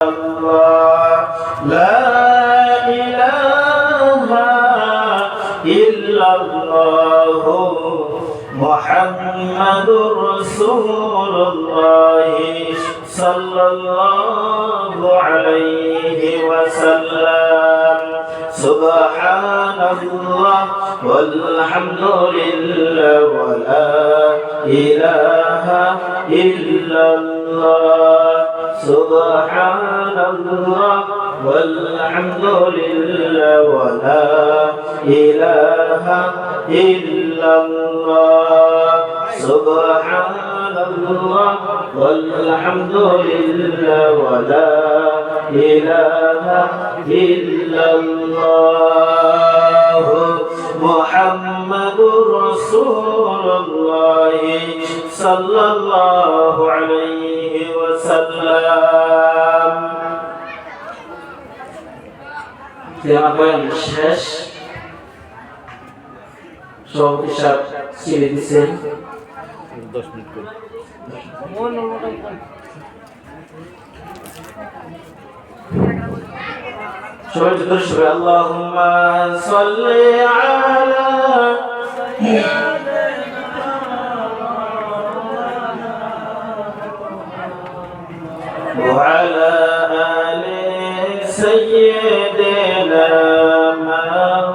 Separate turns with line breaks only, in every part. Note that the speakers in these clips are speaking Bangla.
الله لا إله إلا الله محمد رسول الله صلى الله عليه وسلم سبحان الله والحمد لله ولا إله إلا الله سبحان الله والحمد لله ولا إله إلا الله سبحان الله والحمد لله ولا إله إلا الله محمد رسول الله صلى الله عليه وسلم tema poin শেষ সভাপতি সাহেব ছেড়ে দিচ্ছেন 10 মিনিট করে সবাই জোরে সবাই আল্লাহুম্মা সাল্লি আলা وعلى آل سيدنا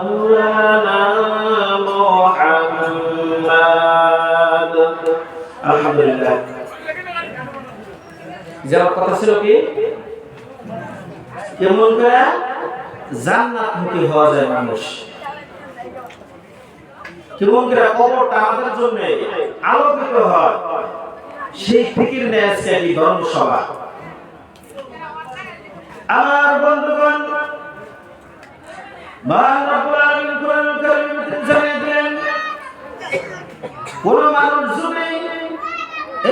مولانا محمد الحمد لله যারা কথা ছিল কি কেমন করে জান্নাতমুখী হওয়া যায় মানুষ, কেমন করে কবরটা আমাদের জন্য আলোকিত হয়, সেই ফিকির নিয়ে আজকে এই ধর্মসভা। আমার বন্ধুগণ, মহান রব্বুল আলামিন কোরআনুল কারীমে জানিয়ে দিলেন কোন মানুষ যদি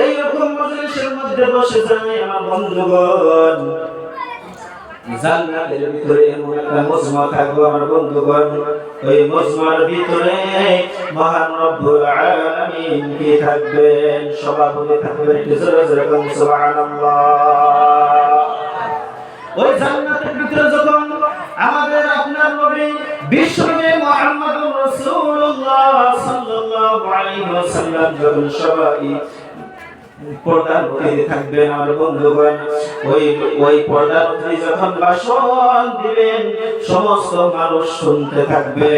এই রকম মজলিসের মধ্যে বসে যায় আমার বন্ধুগণ, জান্নাতের ভিতরে এমন একটা মজমা থাকবে আমার বন্ধুগণ, ওই মজমার ভিতরে মহান রব্বুল আলামিন কি থাকবেন, সভাপতি থাকবেন, একটু জোরে জোরে বলুন সুবহানাল্লাহ। ওই জান্নাতের ভিতরে যখন আমাদের আপনার নবী বিশ্বনবী মুহাম্মদুর রাসূলুল্লাহ সাল্লাল্লাহু আলাইহি ওয়াসাল্লাম যখন সবাই পর্দার মধ্যে থাকবেন আমার বন্ধুগণ, ওই পর্দার মধ্যে যখন ভাষণ দিবেন সমস্ত মানুষ শুনতে থাকবে।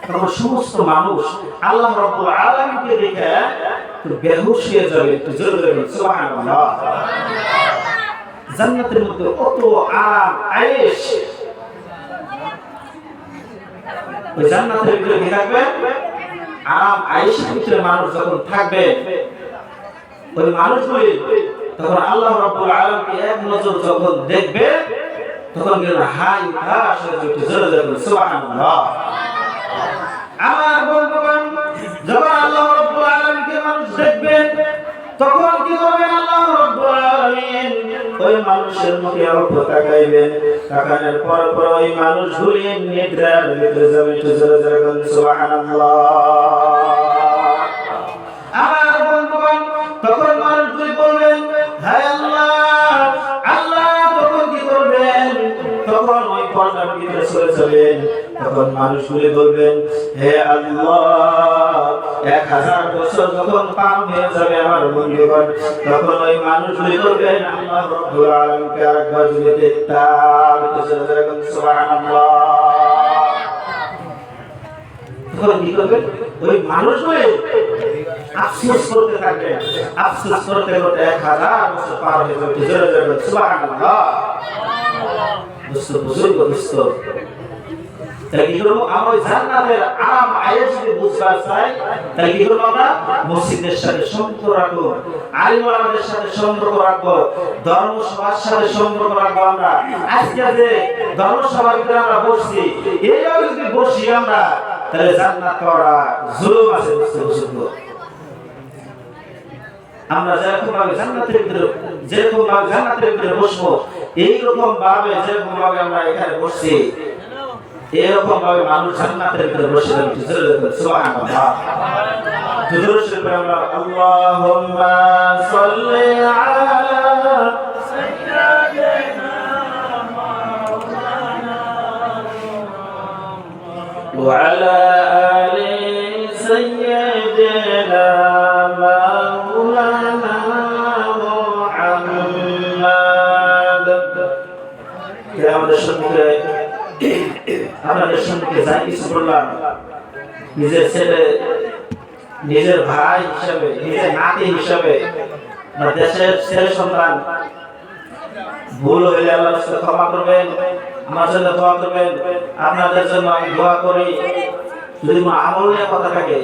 তখন সমস্ত মানুষ আল্লাহ রাব্বুল আলামিনকে দেখে বেহুশ হয়ে যাবে, একটু জোরে জোরে সুবহানাল্লাহ। জান্নাতের মধ্যে কত আরাম আয়েশ, ওই জান্নাতের ভিতরে কি থাকবে আরাম আয়েশের ভিতরে মানুষ যখন থাকবে, ওই মানুষগুলি তখন আল্লাহ রাব্বুল আলামিনকে এক নজর যখন দেখবে তখন কিন্তু হাই উঠাস হয়ে যাবে, জোরে জোরে সুবহানাল্লাহ। আমার বন্ধুগণ, যখন আল্লাহ রাব্বুল আলামিনকে মানুষ দেখবেন তখন কি করবেন আল্লাহ রাব্বুল আলামিন ওই মানুষের মুখে অল্প তাকাইবেন, তাকানোর পর পর ওই মানুষগুলি নিদ্রার ভিতরে যাবে, জোরে জোরে বলুন সুবহানাল্লাহ। আমার বন্ধুগণ, তখন মানুষগুলি বলবেন হায় আল্লাহ আল্লাহ, তখন কি করবেন, তখন ওই পর্দার ভিতরে চলে যাবেন, তখন মানুষগুলি বলবেন হে আল্লাহ, 1000 বছর যখন পার হয়ে যাবে আমার বন্ধুগণ, তখন ওই মানুষগুলি বলবেন আল্লাহ রাব্বুল আলামিনকে আরেকবার যদি দেখতাম, সুবহানাল্লাহ। তখন কি করবেন ওই মানুষগুলি আফসোস করতে থাকবে, আফসোস করতে করতে 1000 বছর পার হয়ে যাবে, সুবহানাল্লাহ। বুজুর্গ দোস্ত, তাহলে কি করবো আমরা ওই জান্নাতের আরাম আয়েশ যদি বুঝতে চাই, তাহলে কি করবো আমরা মসজিদের সাথে সম্পর্ক রাখবো, আলিম ওলামাদের সাথে সম্পর্ক রাখবো, ধর্মসভার সাথে সম্পর্ক রাখবো। আমরা আজকে যে ধর্মসভার ভিতরে আমরা বসছি, এইভাবে যদি বসি আমরা, তাহলে জান্নাত করা জুলুম আছে বুঝতে। আমরা যেরকম ভাবে জান্নাতের ভিতরে বসবো, এইরকম ভাবে যেরকম ভাবে আমরা এখানে বসছি, এরকম ভাবে মানুষ জান্নাতের ভিতরে বসে থাকবে। সুবহানাল্লাহ। দুরূদ শরীফে আমরা আল্লাহুম্মা সাল্লি আলা سيدنا مولانا محمد আমাদের সম্মুখে আপনাদের সম্মুখে যাই কিছু বললাম নিজের ছেলে নিজের ভাই হিসাবে নিজের নাতি হিসাবে দেশের ছেলে সন্তান ভুল হইলে আল্লাহর কাছে ক্ষমা করবেন আমার জন্য দোয়া করবেন আপনাদের জন্য আমি দোয়া করি যদি কোনো আমল নিয়ে কথা থাকে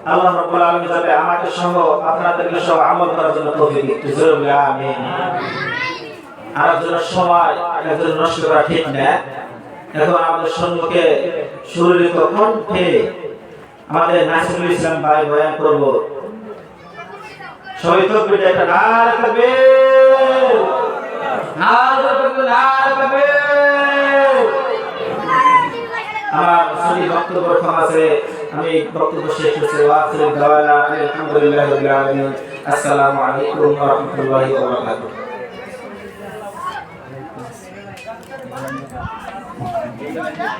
আল্লাহ রাব্বুল আলামিন যাতে আমাকে সহ আপনাদেরকে সহ আমল করার জন্য তৌফিক দিন জোরে বলি আমিন আর জন্য সময় একজন নষ্ট করা ঠিক না এখন আমাদের সম্মুখে সুরিত কণ্ঠে আমাদের নাসিরুল ইসলাম ভাই বয়ান করব সবাই তো বিটা একটা নারা তাকবীর আমার সহি বক্তব্য আছে আমি বক্তব্য শেষ করছি ওয়াখির দাওয়ানা আলহামদুলিল্লাহি রাব্বিল আলামিন আসসালামু আলাইকুম ওয়া রাহমাতুল্লাহি ওয়া বারাকাতুহু